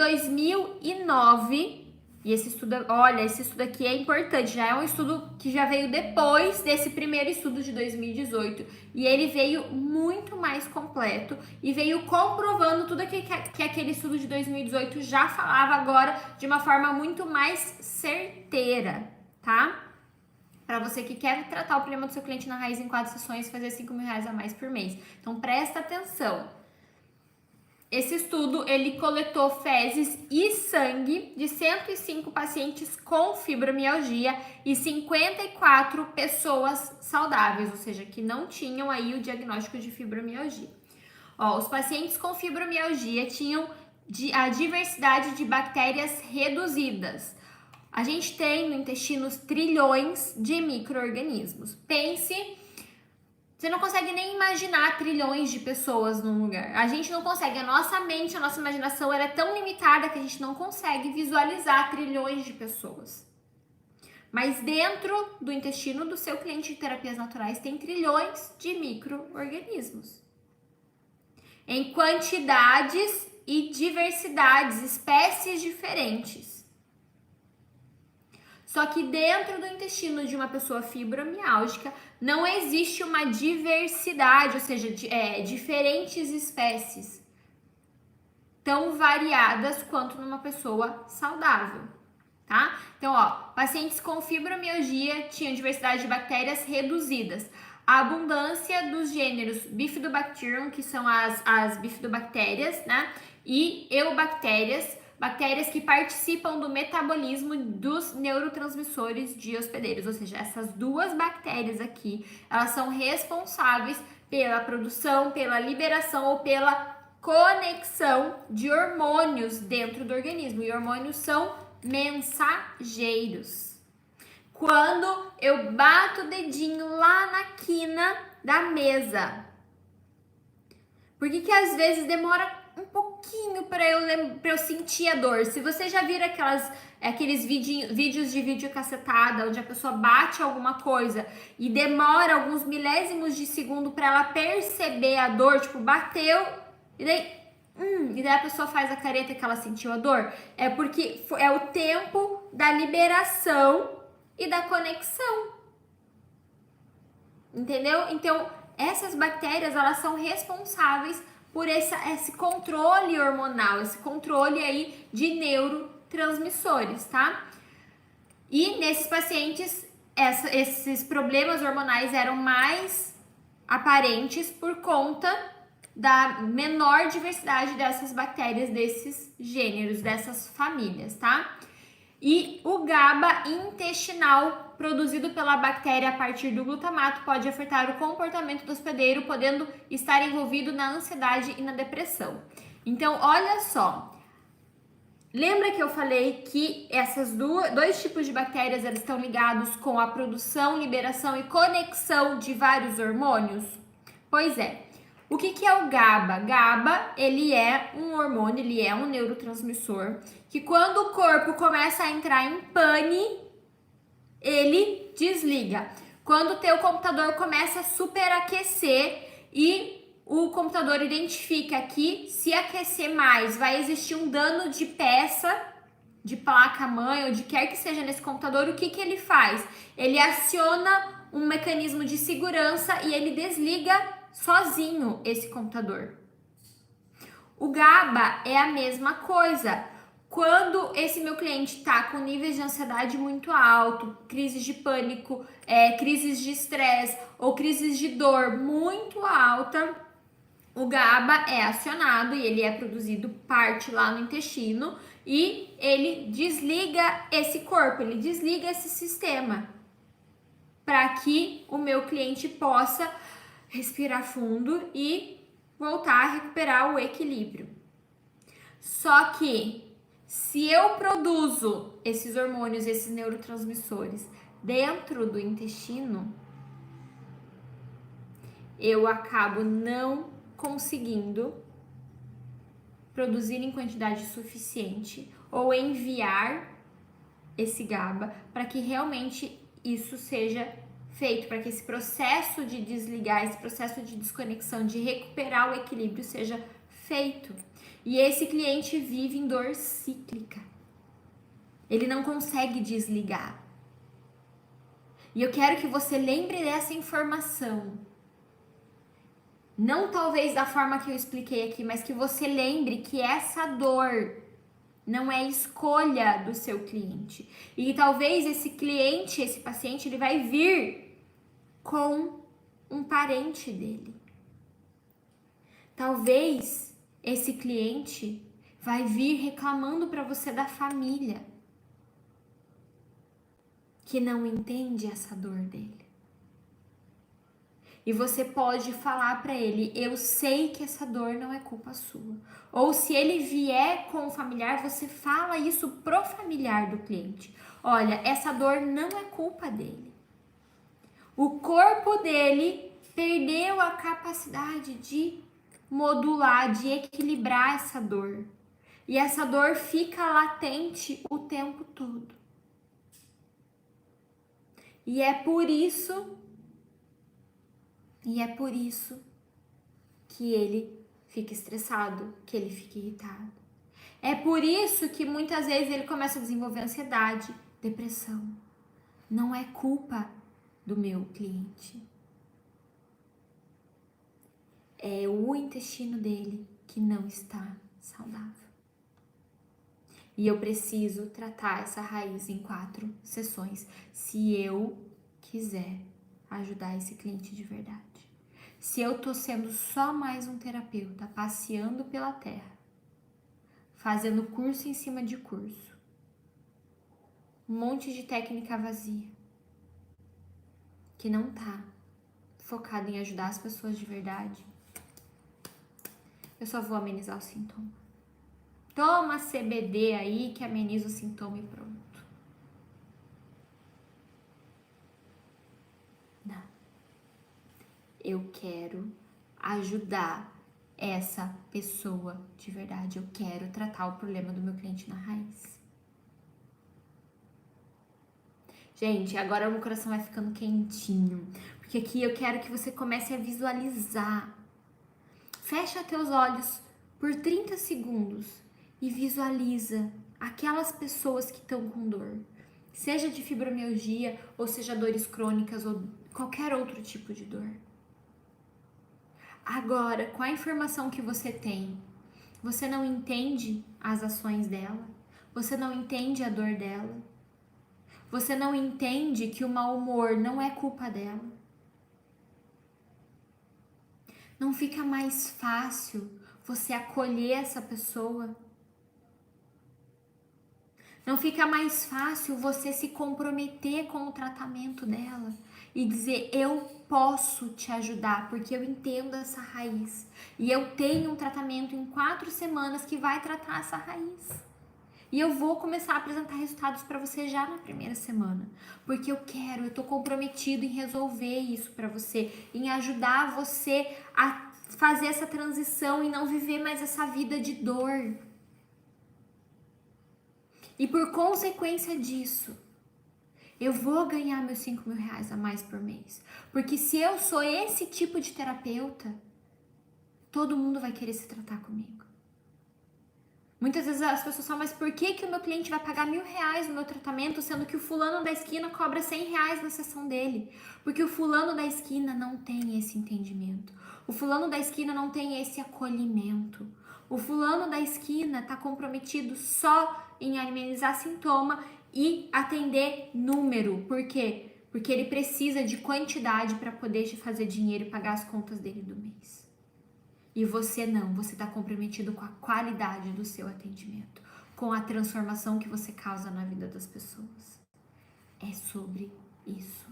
2009, e esse estudo, olha, esse estudo aqui é importante, já é um estudo que já veio depois desse primeiro estudo de 2018, e ele veio muito mais completo e veio comprovando tudo que aquele estudo de 2018 já falava agora de uma forma muito mais certeira, tá? Para você que quer tratar o problema do seu cliente na raiz em 4 sessões e fazer R$5.000 a mais por mês. Então presta atenção. Esse estudo, ele coletou fezes e sangue de 105 pacientes com fibromialgia e 54 pessoas saudáveis, ou seja, que não tinham aí o diagnóstico de fibromialgia. Ó, os pacientes com fibromialgia tinham a diversidade de bactérias reduzidas. A gente tem no intestino trilhões de micro-organismos. Pense... Você não consegue nem imaginar trilhões de pessoas num lugar. A gente não consegue. A nossa mente, a nossa imaginação, ela é tão limitada que a gente não consegue visualizar trilhões de pessoas. Mas dentro do intestino do seu cliente de terapias naturais tem trilhões de micro-organismos. Em quantidades e diversidades, espécies diferentes. Só que dentro do intestino de uma pessoa fibromialgica não existe uma diversidade, ou seja, diferentes espécies tão variadas quanto numa pessoa saudável, tá? Então, ó, pacientes com fibromialgia tinham diversidade de bactérias reduzidas. A abundância dos gêneros Bifidobacterium, que são as bifidobactérias, né? E eubactérias, bactérias que participam do metabolismo dos neurotransmissores de hospedeiros, ou seja, essas duas bactérias aqui, elas são responsáveis pela produção, pela liberação ou pela conexão de hormônios dentro do organismo, e hormônios são mensageiros. Quando eu bato o dedinho lá na quina da mesa, por que às vezes demora um pouquinho para eu sentir a dor? Se você já viram aqueles vídeos de videocassetada onde a pessoa bate alguma coisa e demora alguns milésimos de segundo para ela perceber a dor, tipo, bateu e daí a pessoa faz a careta que ela sentiu a dor, é porque é o tempo da liberação e da conexão. Entendeu? Então, essas bactérias, elas são responsáveis por esse controle hormonal, esse controle aí de neurotransmissores, tá? E nesses pacientes, esses problemas hormonais eram mais aparentes por conta da menor diversidade dessas bactérias, desses gêneros, dessas famílias, tá? E o GABA intestinal produzido pela bactéria a partir do glutamato pode afetar o comportamento do hospedeiro, podendo estar envolvido na ansiedade e na depressão. Então, olha só. Lembra que eu falei que esses dois tipos de bactérias eles estão ligados com a produção, liberação e conexão de vários hormônios? Pois é. O que é o GABA? GABA, ele é um hormônio, ele é um neurotransmissor que quando o corpo começa a entrar em pane, ele desliga. Quando o teu computador começa a superaquecer e o computador identifica que se aquecer mais vai existir um dano de peça, de placa-mãe ou de quer que seja nesse computador, o que ele faz? Ele aciona um mecanismo de segurança e ele desliga sozinho esse computador. O GABA é a mesma coisa. Quando esse meu cliente está com níveis de ansiedade muito alto, crises de pânico, crises de estresse ou crises de dor muito alta, o GABA é acionado e ele é produzido parte lá no intestino e ele desliga esse corpo, ele desliga esse sistema para que o meu cliente possa respirar fundo e voltar a recuperar o equilíbrio. Só que se eu produzo esses hormônios, esses neurotransmissores dentro do intestino, eu acabo não conseguindo produzir em quantidade suficiente ou enviar esse GABA para que realmente isso seja feito, para que esse processo de desligar, esse processo de desconexão, de recuperar o equilíbrio seja feito. E esse cliente vive em dor cíclica. Ele não consegue desligar. E eu quero que você lembre dessa informação. Não talvez da forma que eu expliquei aqui, mas que você lembre que essa dor não é escolha do seu cliente. E talvez esse cliente, esse paciente, ele vai vir com um parente dele. Talvez esse cliente vai vir reclamando para você da família, que não entende essa dor dele. E você pode falar para ele, eu sei que essa dor não é culpa sua. Ou se ele vier com o familiar, você fala isso pro familiar do cliente. Olha, essa dor não é culpa dele. O corpo dele perdeu a capacidade de modular, de equilibrar essa dor. E essa dor fica latente o tempo todo. E é por isso que ele fica estressado, que ele fica irritado. É por isso que muitas vezes ele começa a desenvolver ansiedade, depressão. Não é culpa do meu cliente. É o intestino dele que não está saudável. E eu preciso tratar essa raiz em 4 sessões, se eu quiser ajudar esse cliente de verdade. Se eu tô sendo só mais um terapeuta, passeando pela terra, fazendo curso em cima de curso, um monte de técnica vazia, que não tá focado em ajudar as pessoas de verdade, eu só vou amenizar o sintoma. Toma CBD aí que ameniza o sintoma e pronto. Não. Eu quero ajudar essa pessoa de verdade. Eu quero tratar o problema do meu cliente na raiz. Gente, agora o meu coração vai ficando quentinho, porque aqui eu quero que você comece a visualizar. Fecha teus olhos por 30 segundos e visualiza aquelas pessoas que estão com dor, seja de fibromialgia ou seja dores crônicas ou qualquer outro tipo de dor. Agora, com a informação que você tem, você não entende as ações dela, você não entende a dor dela, você não entende que o mau humor não é culpa dela. Não fica mais fácil você acolher essa pessoa? Não fica mais fácil você se comprometer com o tratamento dela e dizer, eu posso te ajudar porque eu entendo essa raiz e eu tenho um tratamento em 4 semanas que vai tratar essa raiz. E eu vou começar a apresentar resultados para você já na primeira semana, porque eu tô comprometido em resolver isso para você, em ajudar você a fazer essa transição e não viver mais essa vida de dor. E por consequência disso, eu vou ganhar meus 5 mil reais a mais por mês. Porque se eu sou esse tipo de terapeuta, todo mundo vai querer se tratar comigo. Muitas vezes as pessoas falam, mas por que o meu cliente vai pagar 1.000 reais no meu tratamento, sendo que o fulano da esquina cobra 100 reais na sessão dele? Porque o fulano da esquina não tem esse entendimento. O fulano da esquina não tem esse acolhimento. O fulano da esquina está comprometido só em amenizar sintoma e atender número. Por quê? Porque ele precisa de quantidade para poder fazer dinheiro e pagar as contas dele do mês. E você não, você está comprometido com a qualidade do seu atendimento, com a transformação que você causa na vida das pessoas. É sobre isso.